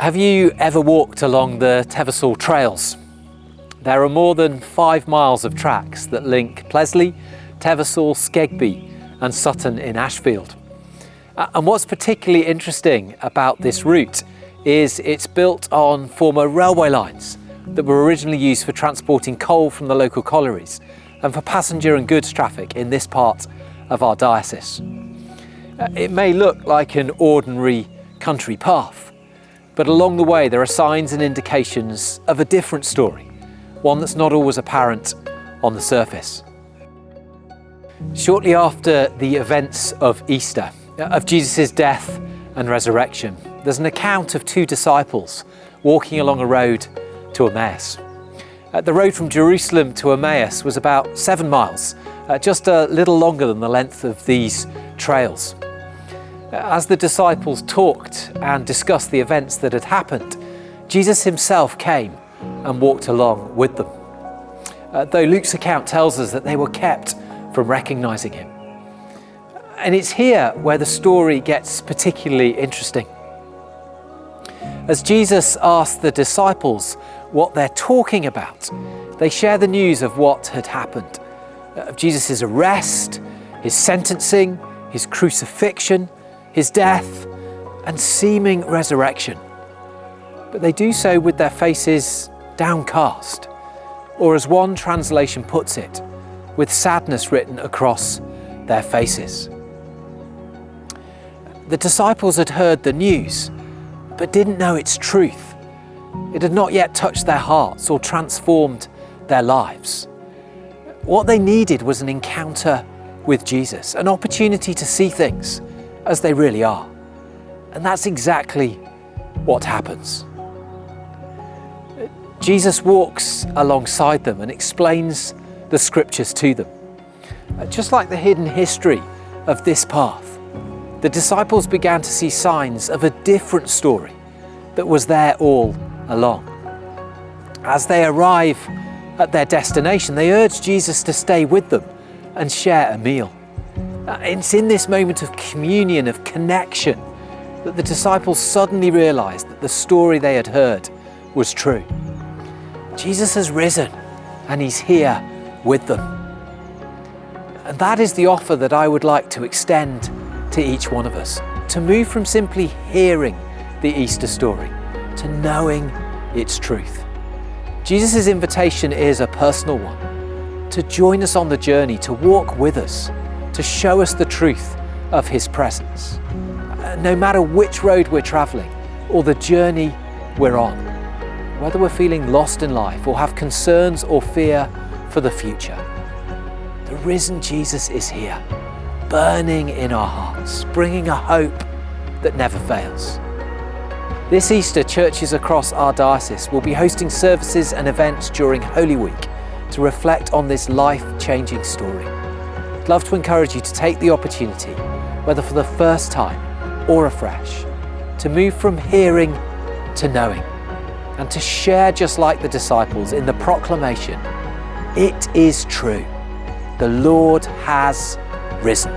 Have you ever walked along the Teversal Trails? There are more than 5 miles of tracks that link Plesley, Teversal, Skegby and Sutton-in-Ashfield. And what's particularly interesting about this route is it's built on former railway lines that were originally used for transporting coal from the local collieries and for passenger and goods traffic in this part of our diocese. It may look like an ordinary country path, but along the way there are signs and indications of a different story, one that's not always apparent on the surface. Shortly after the events of Easter, of Jesus' death and resurrection, there's an account of 2 disciples walking along a road to Emmaus. The road from Jerusalem to Emmaus was about 7 miles, just a little longer than the length of these trails. As the disciples talked and discussed the events that had happened, Jesus himself came and walked along with them. Though Luke's account tells us that they were kept from recognizing him. And it's here where the story gets particularly interesting. As Jesus asked the disciples what they're talking about, they share the news of what had happened, of Jesus' arrest, his sentencing, his crucifixion, his death and seeming resurrection. But they do so with their faces downcast, or as one translation puts it, with sadness written across their faces. The disciples had heard the news, but didn't know its truth. It had not yet touched their hearts or transformed their lives. What they needed was an encounter with Jesus, an opportunity to see things as they really are. And that's exactly what happens. Jesus walks alongside them and explains the scriptures to them. Just like the hidden history of this path, the disciples began to see signs of a different story that was there all along. As they arrive at their destination, they urge Jesus to stay with them and share a meal. It's in this moment of communion, of connection, that the disciples suddenly realized that the story they had heard was true. Jesus has risen and he's here with them. And that is the offer that I would like to extend to each one of us, to move from simply hearing the Easter story to knowing its truth. Jesus' invitation is a personal one, to join us on the journey, to walk with us, to show us the truth of his presence. No matter which road we're traveling or the journey we're on, whether we're feeling lost in life or have concerns or fear for the future, the risen Jesus is here, burning in our hearts, bringing a hope that never fails. This Easter, churches across our diocese will be hosting services and events during Holy Week to reflect on this life-changing story. I'd love to encourage you to take the opportunity, whether for the first time or afresh, to move from hearing to knowing and to share just like the disciples in the proclamation, "It is true, the Lord has risen."